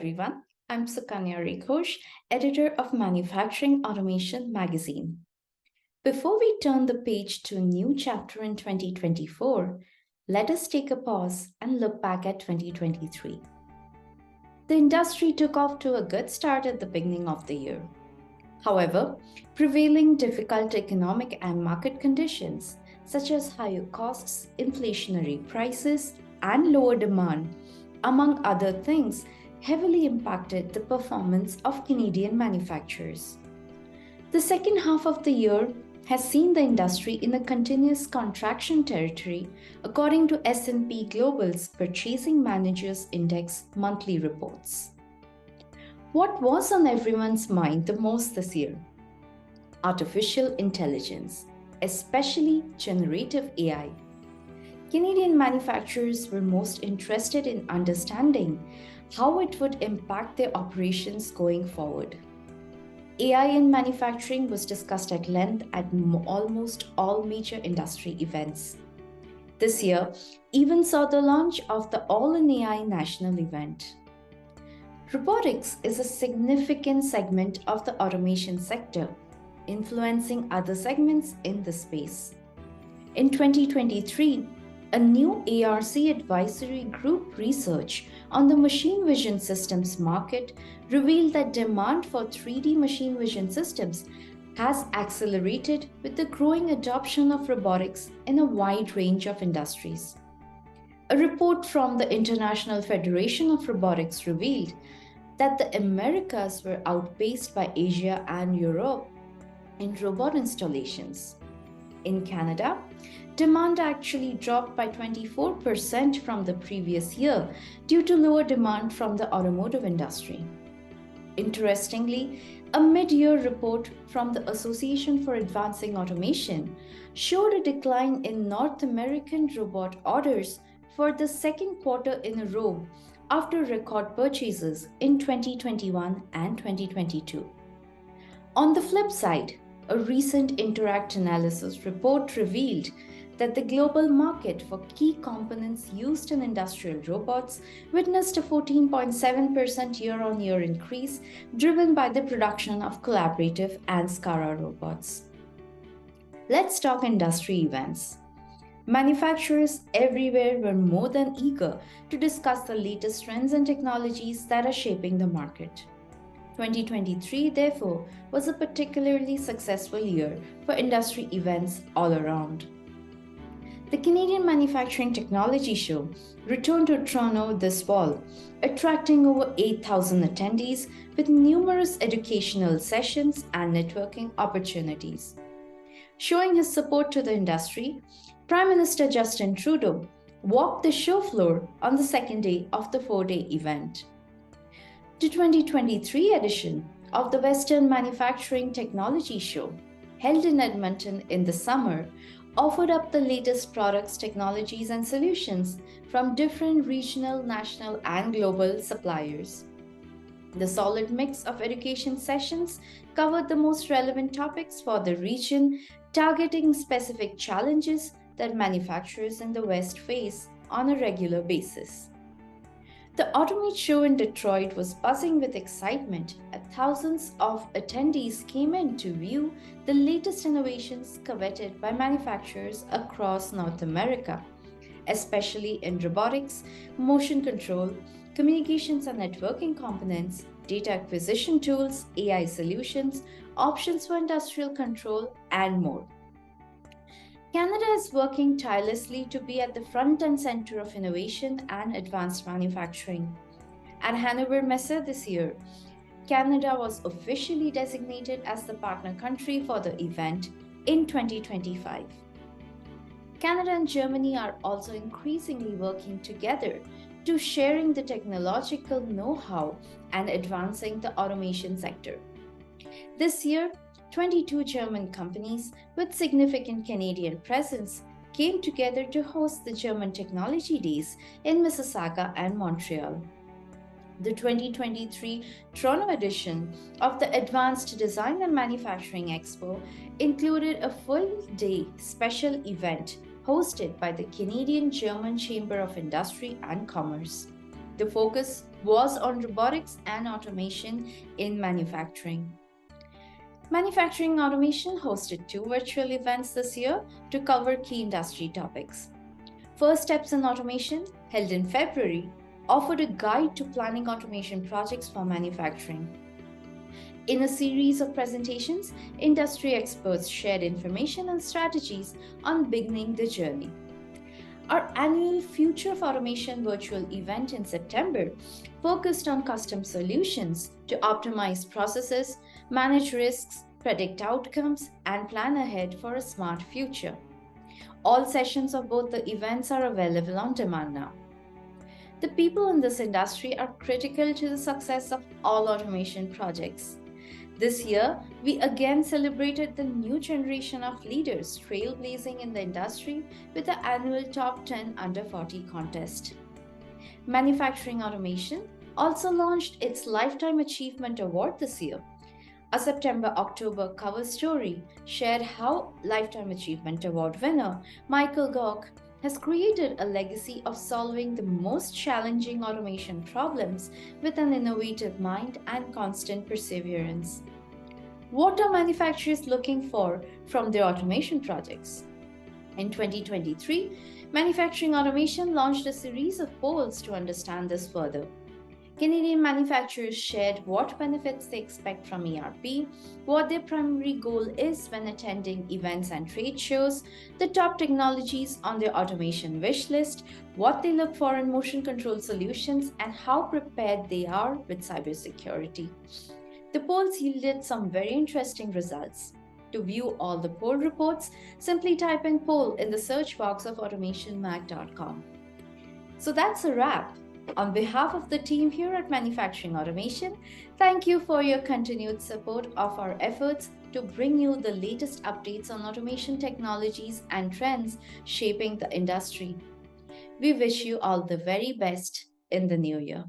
everyone. I'm Sukanya Rekhosh, editor of Manufacturing Automation magazine. Before we turn the page to a new chapter in 2024, let us take a pause and look back at 2023. The industry took off to a good start at the beginning of the year. However, prevailing difficult economic and market conditions, such as higher costs, inflationary prices, and lower demand, among other things, heavily impacted the performance of Canadian manufacturers. The second half of the year has seen the industry in a continuous contraction territory according to S&P Global's Purchasing Managers Index monthly reports. What was on everyone's mind the most this year? Artificial intelligence, especially generative AI. Canadian manufacturers were most interested in understanding how it would impact their operations going forward. AI in manufacturing was discussed at length at almost all major industry events. This year even saw the launch of the All in AI national event. Robotics is a significant segment of the automation sector, influencing other segments in the space. In 2023, a new ARC advisory group research on the machine vision systems market revealed that demand for 3D machine vision systems has accelerated with the growing adoption of robotics in a wide range of industries. A report from the International Federation of Robotics revealed that the Americas were outpaced by Asia and Europe in robot installations. In Canada, demand actually dropped by 24% from the previous year due to lower demand from the automotive industry. Interestingly, a mid-year report from the Association for Advancing Automation showed a decline in North American robot orders for the second quarter in a row after record purchases in 2021 and 2022. On the flip side, a recent Interact analysis report revealed that the global market for key components used in industrial robots witnessed a 14.7% year-on-year increase driven by the production of collaborative and SCARA robots. Let's talk industry events. Manufacturers everywhere were more than eager to discuss the latest trends and technologies that are shaping the market. 2023, therefore, was a particularly successful year for industry events all around. The Canadian Manufacturing Technology Show returned to Toronto this fall, attracting over 8,000 attendees with numerous educational sessions and networking opportunities. Showing his support to the industry, Prime Minister Justin Trudeau walked the show floor on the second day of the 4-day event. The 2023 edition of the Western Manufacturing Technology Show, held in Edmonton in the summer, offered up the latest products, technologies, and solutions from different regional, national, and global suppliers. The solid mix of education sessions covered the most relevant topics for the region, targeting specific challenges that manufacturers in the West face on a regular basis. The Automate show in Detroit was buzzing with excitement as thousands of attendees came in to view the latest innovations coveted by manufacturers across North America, especially in robotics, motion control, communications and networking components, data acquisition tools, AI solutions, options for industrial control, and more. Canada is working tirelessly to be at the front and center of innovation and advanced manufacturing. At Hannover Messe this year, Canada was officially designated as the partner country for the event in 2025. Canada and Germany are also increasingly working together to sharing the technological know-how and advancing the automation sector. This year, 22 German companies with significant Canadian presence came together to host the German Technology Days in Mississauga and Montreal. The 2023 Toronto edition of the Advanced Design and Manufacturing Expo included a full-day special event hosted by the Canadian-German Chamber of Industry and Commerce. The focus was on robotics and automation in manufacturing. Manufacturing Automation hosted 2 virtual events this year to cover key industry topics. First Steps in Automation, held in February, offered a guide to planning automation projects for manufacturing. In a series of presentations, industry experts shared information and strategies on beginning the journey. Our annual Future of Automation virtual event in September focused on custom solutions to optimize processes, manage risks, predict outcomes, and plan ahead for a smart future. All sessions of both the events are available on demand now. The people in this industry are critical to the success of all automation projects. This year, we again celebrated the new generation of leaders trailblazing in the industry with the annual Top 10 Under 40 contest. Manufacturing Automation also launched its Lifetime Achievement Award this year. A September October cover story shared how Lifetime Achievement Award winner Michael Gauck has created a legacy of solving the most challenging automation problems with an innovative mind and constant perseverance. What are manufacturers looking for from their automation projects? In 2023, Manufacturing Automation launched a series of polls to understand this further. Canadian manufacturers shared what benefits they expect from ERP, what their primary goal is when attending events and trade shows, the top technologies on their automation wish list, what they look for in motion control solutions, and how prepared they are with cybersecurity. The polls yielded some very interesting results. To view all the poll reports, simply type in poll in the search box of automationmag.com. So that's a wrap. On behalf of the team here at Manufacturing Automation, thank you for your continued support of our efforts to bring you the latest updates on automation technologies and trends shaping the industry. We wish you all the very best in the new year.